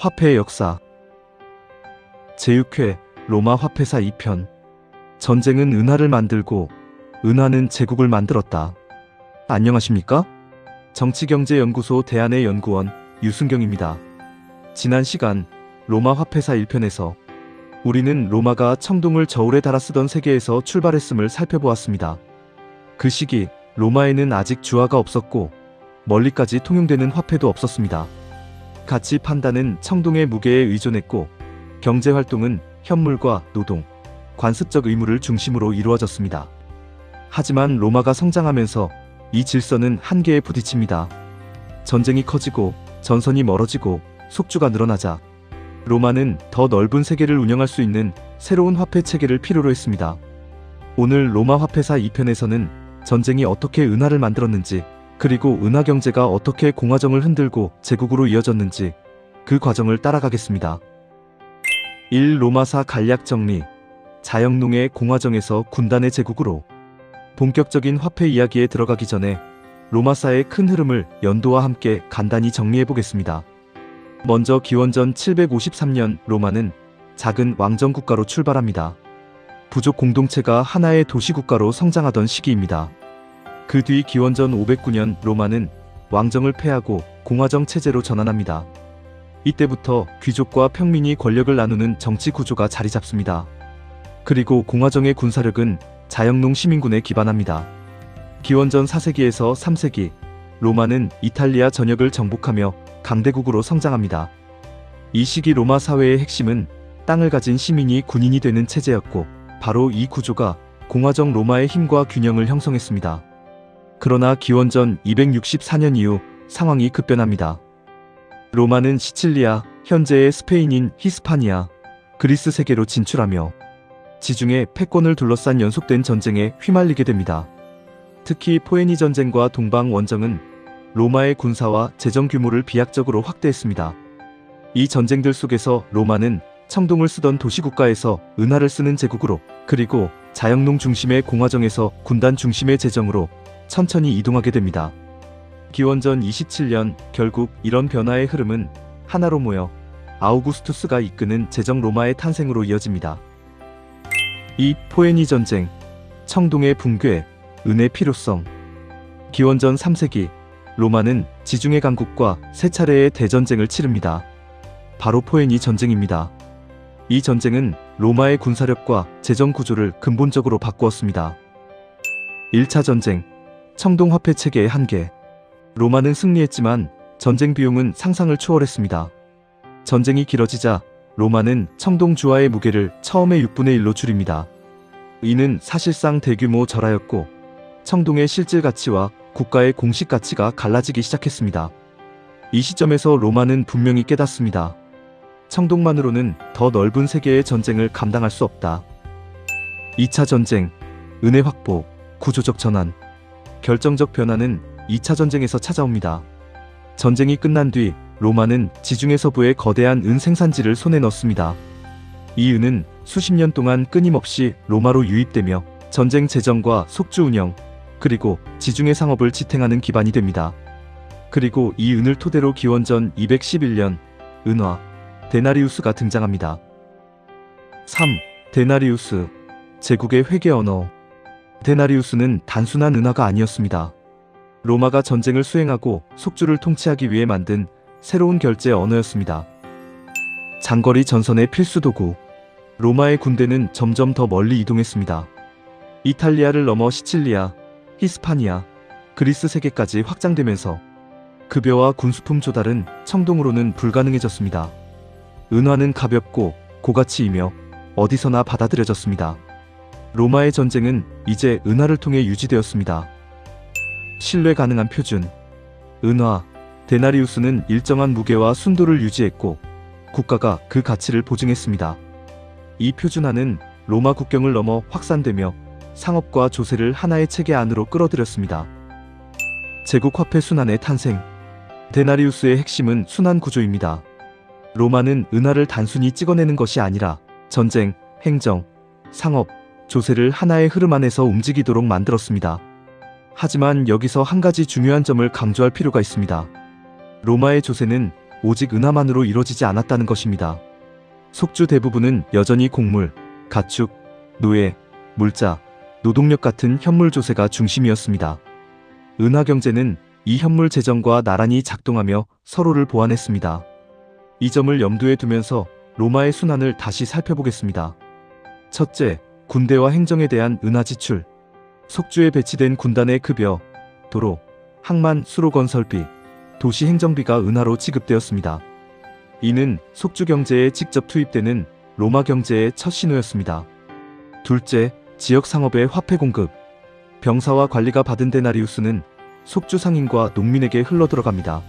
화폐의 역사 제6회 로마 화폐사 2편 전쟁은 은화를 만들고 은화는 제국을 만들었다. 안녕하십니까? 정치경제연구소 대안의 연구원 유순경입니다. 지난 시간 로마 화폐사 1편에서 우리는 로마가 청동을 저울에 달아 쓰던 세계에서 출발했음을 살펴보았습니다. 그 시기 로마에는 아직 주화가 없었고 멀리까지 통용되는 화폐도 없었습니다. 가치 판단은 청동의 무게에 의존했고 경제활동은 현물과 노동, 관습적 의무를 중심으로 이루어졌습니다. 하지만 로마가 성장하면서 이 질서는 한계에 부딪힙니다. 전쟁이 커지고 전선이 멀어지고 속주가 늘어나자 로마는 더 넓은 세계를 운영할 수 있는 새로운 화폐 체계를 필요로 했습니다. 오늘 로마 화폐사 2편에서는 전쟁이 어떻게 은화를 만들었는지, 그리고 은화 경제가 어떻게 공화정을 흔들고 제국으로 이어졌는지 그 과정을 따라가겠습니다. 1. 로마사 간략 정리. 자영농의 공화정에서 군단의 제국으로. 본격적인 화폐 이야기에 들어가기 전에 로마사의 큰 흐름을 연도와 함께 간단히 정리해보겠습니다. 먼저 기원전 753년 로마는 작은 왕정 국가로 출발합니다. 부족 공동체가 하나의 도시국가로 성장하던 시기입니다. 그 뒤 기원전 509년 로마는 왕정을 폐하고 공화정 체제로 전환합니다. 이때부터 귀족과 평민이 권력을 나누는 정치 구조가 자리 잡습니다. 그리고 공화정의 군사력은 자영농 시민군에 기반합니다. 기원전 4세기에서 3세기 로마는 이탈리아 전역을 정복하며 강대국으로 성장합니다. 이 시기 로마 사회의 핵심은 땅을 가진 시민이 군인이 되는 체제였고, 바로 이 구조가 공화정 로마의 힘과 균형을 형성했습니다. 그러나 기원전 264년 이후 상황이 급변합니다. 로마는 시칠리아, 현재의 스페인인 히스파니아, 그리스 세계로 진출하며 지중해 패권을 둘러싼 연속된 전쟁에 휘말리게 됩니다. 특히 포에니 전쟁과 동방 원정은 로마의 군사와 재정 규모를 비약적으로 확대했습니다. 이 전쟁들 속에서 로마는 청동을 쓰던 도시국가에서 은화를 쓰는 제국으로, 그리고 자영농 중심의 공화정에서 군단 중심의 재정으로 천천히 이동하게 됩니다. 기원전 27년 결국 이런 변화의 흐름은 하나로 모여 아우구스투스가 이끄는 제정 로마의 탄생으로 이어집니다. 2. 포에니 전쟁. 청동의 붕괴, 은의 필요성. 기원전 3세기 로마는 지중해 강국과 세 차례의 대전쟁을 치릅니다. 바로 포에니 전쟁입니다. 이 전쟁은 로마의 군사력과 재정 구조를 근본적으로 바꾸었습니다. 1차 전쟁. 청동 화폐 체계의 한계. 로마는 승리했지만 전쟁 비용은 상상을 초월했습니다. 전쟁이 길어지자 로마는 청동 주화의 무게를 처음의 6분의 1로 줄입니다. 이는 사실상 대규모 절하였고 청동의 실질 가치와 국가의 공식 가치가 갈라지기 시작했습니다. 이 시점에서 로마는 분명히 깨닫습니다. 청동만으로는 더 넓은 세계의 전쟁을 감당할 수 없다. 2차 전쟁. 은의 확보, 구조적 전환. 결정적 변화는 2차 전쟁에서 찾아옵니다. 전쟁이 끝난 뒤 로마는 지중해 서부의 거대한 은 생산지를 손에 넣습니다. 이 은은 수십 년 동안 끊임없이 로마로 유입되며 전쟁 재정과 속주 운영, 그리고 지중해 상업을 지탱하는 기반이 됩니다. 그리고 이 은을 토대로 기원전 211년 은화, 데나리우스가 등장합니다. 3. 데나리우스, 제국의 회계 언어. 데나리우스는 단순한 은화가 아니었습니다. 로마가 전쟁을 수행하고 속주를 통치하기 위해 만든 새로운 결제 언어였습니다. 장거리 전선의 필수 도구. 로마의 군대는 점점 더 멀리 이동했습니다. 이탈리아를 넘어 시칠리아, 히스파니아, 그리스 세계까지 확장되면서 급여와 군수품 조달은 청동으로는 불가능해졌습니다. 은화는 가볍고 고가치이며 어디서나 받아들여졌습니다. 로마의 전쟁은 이제 은화를 통해 유지되었습니다. 신뢰 가능한 표준. 은화, 데나리우스는 일정한 무게와 순도를 유지했고 국가가 그 가치를 보증했습니다. 이 표준화는 로마 국경을 넘어 확산되며 상업과 조세를 하나의 체계 안으로 끌어들였습니다. 제국 화폐 순환의 탄생. 데나리우스의 핵심은 순환 구조입니다. 로마는 은화를 단순히 찍어내는 것이 아니라 전쟁, 행정, 상업, 조세를 하나의 흐름 안에서 움직이도록 만들었습니다. 하지만 여기서 한 가지 중요한 점을 강조할 필요가 있습니다. 로마의 조세는 오직 은하만으로 이루어지지 않았다는 것입니다. 속주 대부분은 여전히 곡물, 가축, 노예, 물자, 노동력 같은 현물 조세가 중심이었습니다. 은하 경제는 이 현물 재정과 나란히 작동하며 서로를 보완했습니다. 이 점을 염두에 두면서 로마의 순환을 다시 살펴보겠습니다. 첫째, 군대와 행정에 대한 은하 지출. 속주에 배치된 군단의 급여, 도로, 항만, 수로 건설비, 도시 행정비가 은하로 지급되었습니다. 이는 속주 경제에 직접 투입되는 로마 경제의 첫 신호였습니다. 둘째, 지역 상업의 화폐 공급. 병사와 관리가 받은 데나리우스는 속주 상인과 농민에게 흘러들어갑니다.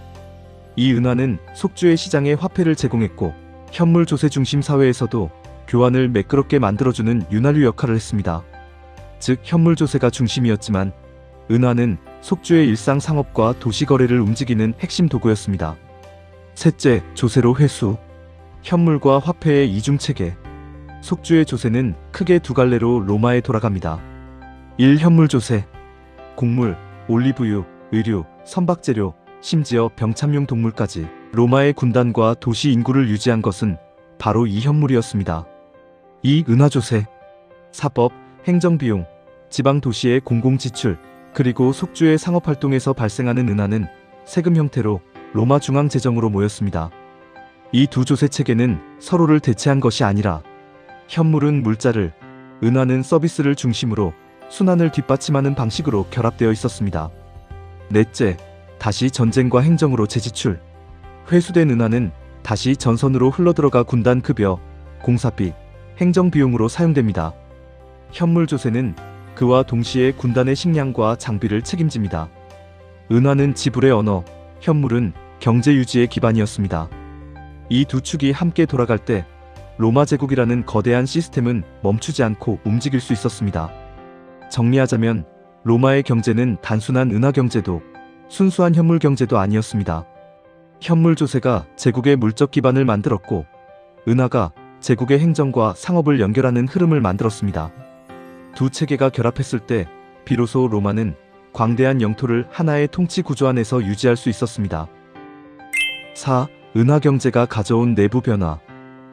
이 은하는 속주의 시장에 화폐를 제공했고 현물 조세 중심 사회에서도 교환을 매끄럽게 만들어주는 윤활유 역할을 했습니다. 즉 현물 조세가 중심이었지만 은하는 속주의 일상 상업과 도시 거래를 움직이는 핵심 도구였습니다. 셋째, 조세로 회수. 현물과 화폐의 이중 체계. 속주의 조세는 크게 두 갈래로 로마에 돌아갑니다. 1. 현물 조세. 곡물, 올리브유, 의류, 선박재료, 심지어 병참용 동물까지 로마의 군단과 도시 인구를 유지한 것은 바로 이 현물이었습니다. 2. 은하조세. 사법, 행정비용, 지방 도시의 공공지출, 그리고 속주의 상업활동에서 발생하는 은하는 세금 형태로 로마 중앙재정으로 모였습니다. 이 두 조세 체계는 서로를 대체한 것이 아니라 현물은 물자를, 은하는 서비스를 중심으로 순환을 뒷받침하는 방식으로 결합되어 있었습니다. 넷째, 다시 전쟁과 행정으로 재지출. 회수된 은하는 다시 전선으로 흘러들어가 군단 급여, 공사비, 행정비용으로 사용됩니다. 현물 조세는 그와 동시에 군단의 식량과 장비를 책임집니다. 은하는 지불의 언어, 현물은 경제 유지의 기반이었습니다. 이 두 축이 함께 돌아갈 때 로마 제국이라는 거대한 시스템은 멈추지 않고 움직일 수 있었습니다. 정리하자면 로마의 경제는 단순한 은하 경제도 순수한 현물 경제도 아니었습니다. 현물 조세가 제국의 물적 기반을 만들었고 은하가 제국의 행정과 상업을 연결하는 흐름을 만들었습니다. 두 체계가 결합했을 때 비로소 로마는 광대한 영토를 하나의 통치 구조 안에서 유지할 수 있었습니다. 4. 은하 경제가 가져온 내부 변화.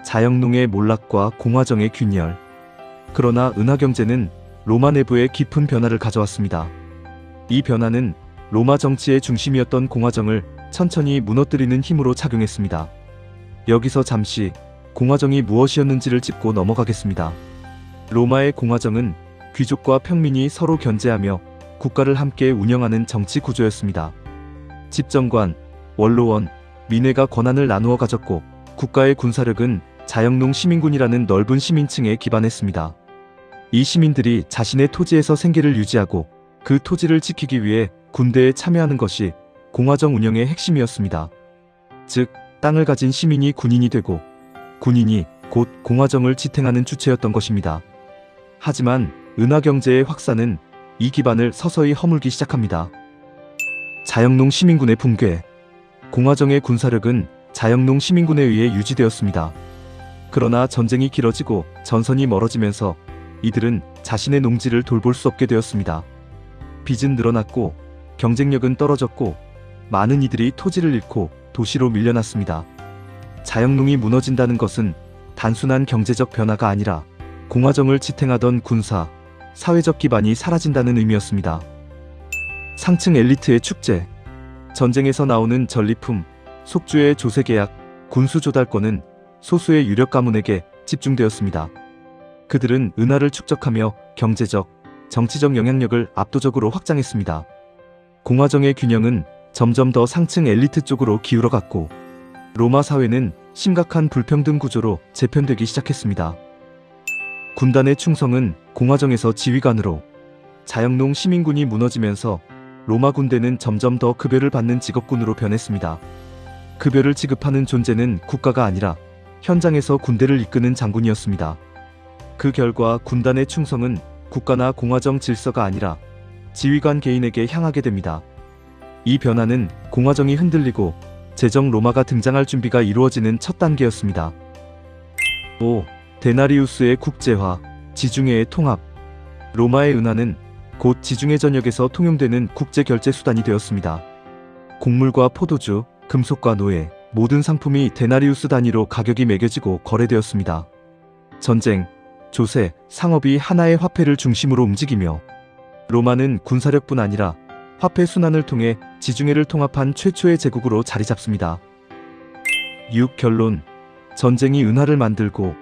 자영농의 몰락과 공화정의 균열. 그러나 은하 경제는 로마 내부에 깊은 변화를 가져왔습니다. 이 변화는 로마 정치의 중심이었던 공화정을 천천히 무너뜨리는 힘으로 작용했습니다. 여기서 잠시 공화정이 무엇이었는지를 짚고 넘어가겠습니다. 로마의 공화정은 귀족과 평민이 서로 견제하며 국가를 함께 운영하는 정치 구조였습니다. 집정관, 원로원, 민회가 권한을 나누어 가졌고 국가의 군사력은 자영농 시민군이라는 넓은 시민층에 기반했습니다. 이 시민들이 자신의 토지에서 생계를 유지하고 그 토지를 지키기 위해 군대에 참여하는 것이 공화정 운영의 핵심이었습니다. 즉, 땅을 가진 시민이 군인이 되고 군인이 곧 공화정을 지탱하는 주체였던 것입니다. 하지만 은하 경제의 확산은 이 기반을 서서히 허물기 시작합니다. 자영농 시민군의 붕괴. 공화정의 군사력은 자영농 시민군에 의해 유지되었습니다. 그러나 전쟁이 길어지고 전선이 멀어지면서 이들은 자신의 농지를 돌볼 수 없게 되었습니다. 빚은 늘어났고 경쟁력은 떨어졌고 많은 이들이 토지를 잃고 도시로 밀려났습니다. 자영농이 무너진다는 것은 단순한 경제적 변화가 아니라 공화정을 지탱하던 군사, 사회적 기반이 사라진다는 의미였습니다. 상층 엘리트의 축제. 전쟁에서 나오는 전리품, 속주의 조세계약, 군수 조달권은 소수의 유력 가문에게 집중되었습니다. 그들은 은하를 축적하며 경제적, 정치적 영향력을 압도적으로 확장했습니다. 공화정의 균형은 점점 더 상층 엘리트 쪽으로 기울어갔고 로마 사회는 심각한 불평등 구조로 재편되기 시작했습니다. 군단의 충성은 공화정에서 지휘관으로, 자영농 시민군이 무너지면서 로마 군대는 점점 더 급여를 받는 직업군으로 변했습니다. 급여를 지급하는 존재는 국가가 아니라 현장에서 군대를 이끄는 장군이었습니다. 그 결과 군단의 충성은 국가나 공화정 질서가 아니라 지휘관 개인에게 향하게 됩니다. 이 변화는 공화정이 흔들리고 제정 로마가 등장할 준비가 이루어지는 첫 단계였습니다. 5. 데나리우스의 국제화, 지중해의 통합. 로마의 은하는 곧 지중해 전역에서 통용되는 국제 결제 수단이 되었습니다. 곡물과 포도주, 금속과 노예, 모든 상품이 데나리우스 단위로 가격이 매겨지고 거래되었습니다. 전쟁, 조세, 상업이 하나의 화폐를 중심으로 움직이며 로마는 군사력뿐 아니라 화폐 순환을 통해 지중해를 통합한 최초의 제국으로 자리 잡습니다. 6. 결론. 전쟁이 은하를 만들고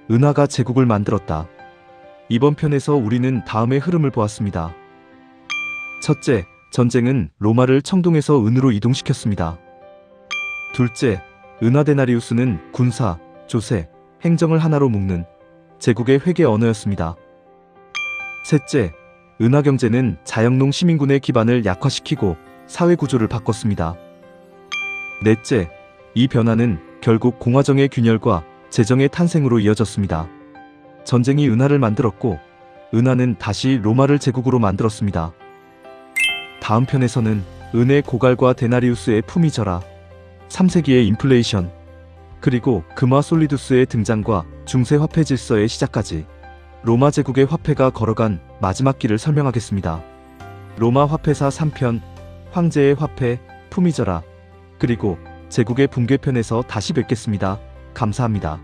은하가 제국을 만들었다. 이번 편에서 우리는 다음의 흐름을 보았습니다. 첫째, 전쟁은 로마를 청동에서 은으로 이동시켰습니다. 둘째, 은하 데나리우스는 군사, 조세, 행정을 하나로 묶는 제국의 회계 언어였습니다. 셋째, 은하 경제는 자영농 시민군의 기반을 약화시키고 사회 구조를 바꿨습니다. 넷째, 이 변화는 결국 공화정의 균열과 제정의 탄생으로 이어졌습니다. 전쟁이 은하를 만들었고 은하는 다시 로마를 제국으로 만들었습니다. 다음 편에서는 은의 고갈과 데나리우스의 품위 절하, 3세기의 인플레이션, 그리고 금화 솔리두스의 등장과 중세 화폐 질서의 시작까지 로마 제국의 화폐가 걸어간 마지막 길을 설명하겠습니다. 로마 화폐사 3편, 황제의 화폐, 품위 절하, 그리고 제국의 붕괴편에서 다시 뵙겠습니다. 감사합니다.